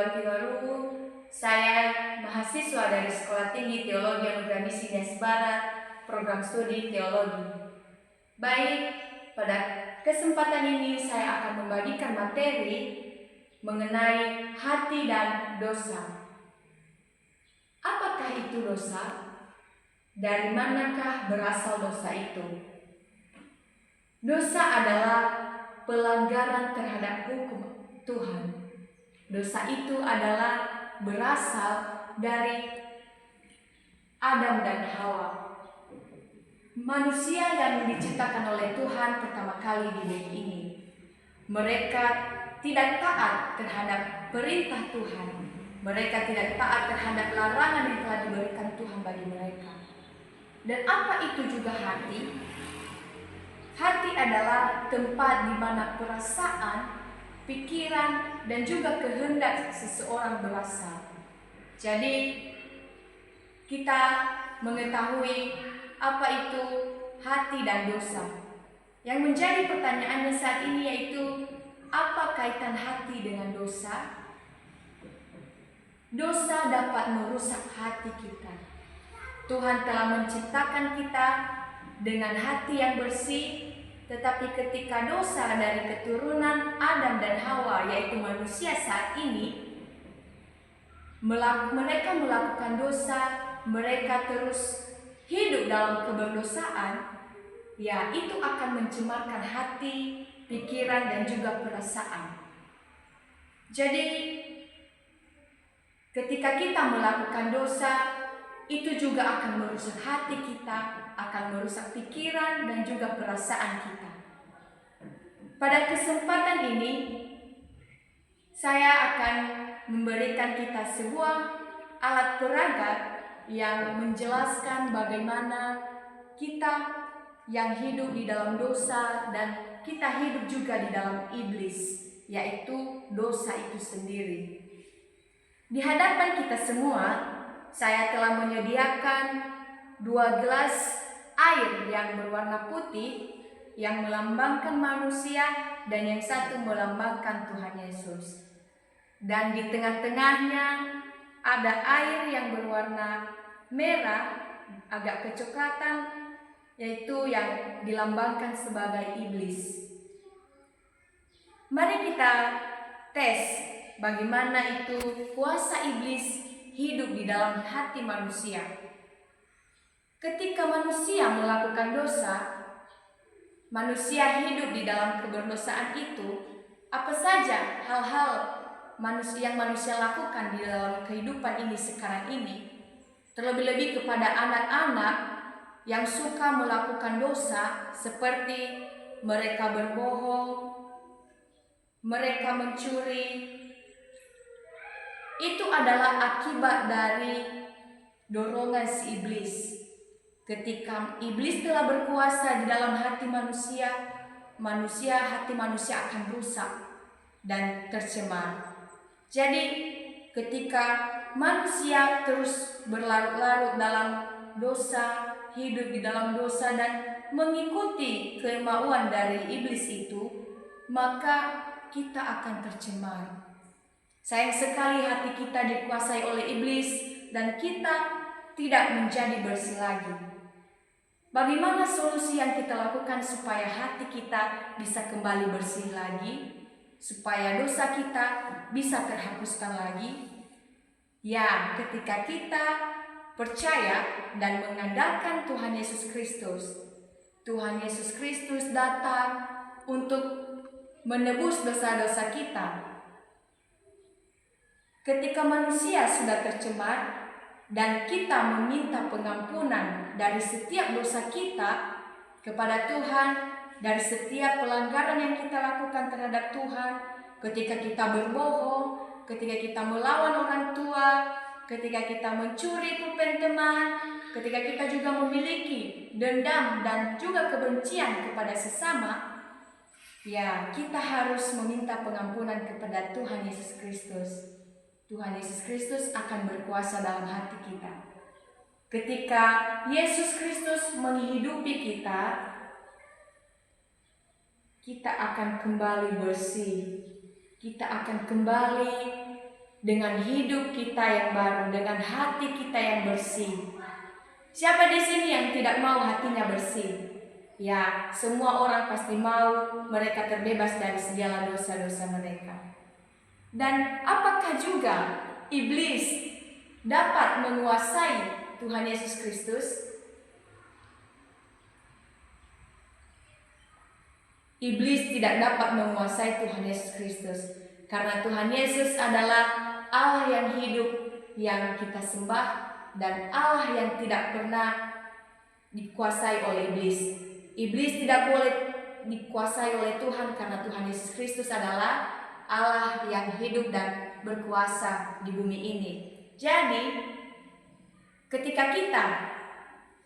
Tiwari Tiwaru. Saya mahasiswa dari Sekolah Tinggi Teologi Anugerah Misi Nias Barat, program studi teologi. Baik, pada kesempatan ini saya akan membagikan materi mengenai hati dan dosa. Apakah itu dosa? Dari manakah berasal dosa itu? Dosa adalah pelanggaran terhadap hukum Tuhan. Dosa itu adalah berasal dari Adam dan Hawa. Manusia yang diciptakan oleh Tuhan pertama kali di bumi ini. Mereka tidak taat terhadap perintah Tuhan. Mereka tidak taat terhadap larangan yang telah diberikan Tuhan bagi mereka. Dan apa itu juga hati? Hati adalah tempat di mana perasaan, pikiran, dan juga kehendak seseorang berasal. Jadi, kita mengetahui apa itu hati dan dosa. Yang menjadi pertanyaannya saat ini yaitu, apa kaitan hati dengan dosa? Dosa dapat merusak hati kita. Tuhan telah menciptakan kita dengan hati yang bersih, tetapi ketika dosa dari keturunan Adam dan Hawa, yaitu manusia saat ini, mereka melakukan dosa, mereka terus hidup dalam keberdosaan, ya itu akan mencemarkan hati, pikiran, dan juga perasaan. Jadi, ketika kita melakukan dosa, itu juga akan merusak hati kita, akan merusak pikiran dan juga perasaan kita. Pada kesempatan ini, saya akan memberikan kita sebuah alat peraga yang menjelaskan bagaimana kita yang hidup di dalam dosa dan kita hidup juga di dalam iblis, yaitu dosa itu sendiri. Di hadapan kita semua, saya telah menyediakan 2 gelas air yang berwarna putih yang melambangkan manusia dan yang satu melambangkan Tuhan Yesus. Dan di tengah-tengahnya ada air yang berwarna merah agak kecoklatan, yaitu yang dilambangkan sebagai iblis. Mari kita tes bagaimana itu kuasa iblis hidup di dalam hati manusia. Ketika manusia melakukan dosa, manusia hidup di dalam keberdosaan itu, apa saja hal-hal yang manusia lakukan di dalam kehidupan ini sekarang ini, terlebih-lebih kepada anak-anak yang suka melakukan dosa seperti mereka berbohong, mereka mencuri. Itu adalah akibat dari dorongan si iblis. Ketika iblis telah berkuasa di dalam hati manusia, hati manusia akan rusak dan tercemar. Jadi, ketika manusia terus berlarut-larut dalam dosa, hidup di dalam dosa dan mengikuti kemauan dari iblis itu, maka kita akan tercemar. Sayang sekali hati kita dikuasai oleh iblis dan kita tidak menjadi bersih lagi. Bagaimana solusi yang kita lakukan supaya hati kita bisa kembali bersih lagi? Supaya dosa kita bisa terhapuskan lagi? Ya, ketika kita percaya dan mengandalkan Tuhan Yesus Kristus. Tuhan Yesus Kristus datang untuk menebus dosa-dosa kita. Ketika manusia sudah tercemar dan kita meminta pengampunan dari setiap dosa kita kepada Tuhan, dari setiap pelanggaran yang kita lakukan terhadap Tuhan, ketika kita berbohong, ketika kita melawan orang tua, ketika kita mencuri pulpen teman, ketika kita juga memiliki dendam dan juga kebencian kepada sesama, ya kita harus meminta pengampunan kepada Tuhan Yesus Kristus. Tuhan Yesus Kristus akan berkuasa dalam hati kita. Ketika Yesus Kristus menghidupi kita, kita akan kembali bersih. Kita akan kembali dengan hidup kita yang baru, dengan hati kita yang bersih. Siapa di sini yang tidak mau hatinya bersih? Ya, semua orang pasti mau mereka terbebas dari segala dosa-dosa mereka. Dan apakah juga iblis dapat menguasai Tuhan Yesus Kristus? Iblis tidak dapat menguasai Tuhan Yesus Kristus, karena Tuhan Yesus adalah Allah yang hidup yang kita sembah dan Allah yang tidak pernah dikuasai oleh iblis. Iblis tidak boleh dikuasai oleh Tuhan karena Tuhan Yesus Kristus adalah Allah yang hidup dan berkuasa di bumi ini. Jadi, ketika kita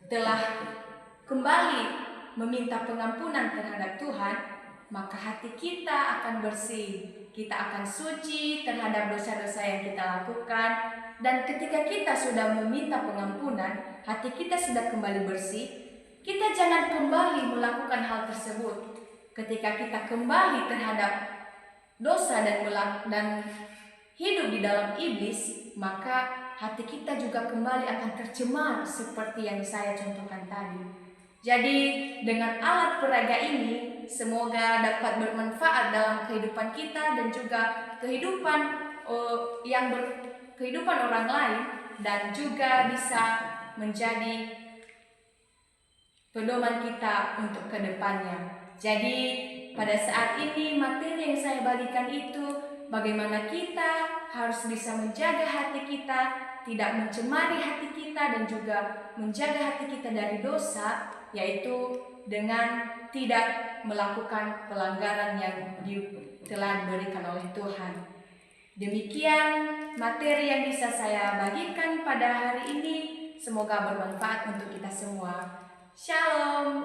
telah kembali meminta pengampunan terhadap Tuhan, maka hati kita akan bersih, kita akan suci terhadap dosa-dosa yang kita lakukan. Dan ketika kita sudah meminta pengampunan, hati kita sudah kembali bersih, kita jangan kembali melakukan hal tersebut. Ketika kita kembali terhadap dosa dan hidup di dalam iblis, maka hati kita juga kembali akan tercemar seperti yang saya contohkan tadi. Jadi dengan alat peraga ini semoga dapat bermanfaat dalam kehidupan kita dan juga kehidupan kehidupan orang lain, dan juga bisa menjadi pedoman kita untuk kedepannya. Jadi pada saat ini materi yang saya bagikan itu bagaimana kita harus bisa menjaga hati kita, tidak mencemari hati kita, dan juga menjaga hati kita dari dosa, yaitu dengan tidak melakukan pelanggaran yang telah diberikan oleh Tuhan. Demikian materi yang bisa saya bagikan pada hari ini. Semoga bermanfaat untuk kita semua. Shalom.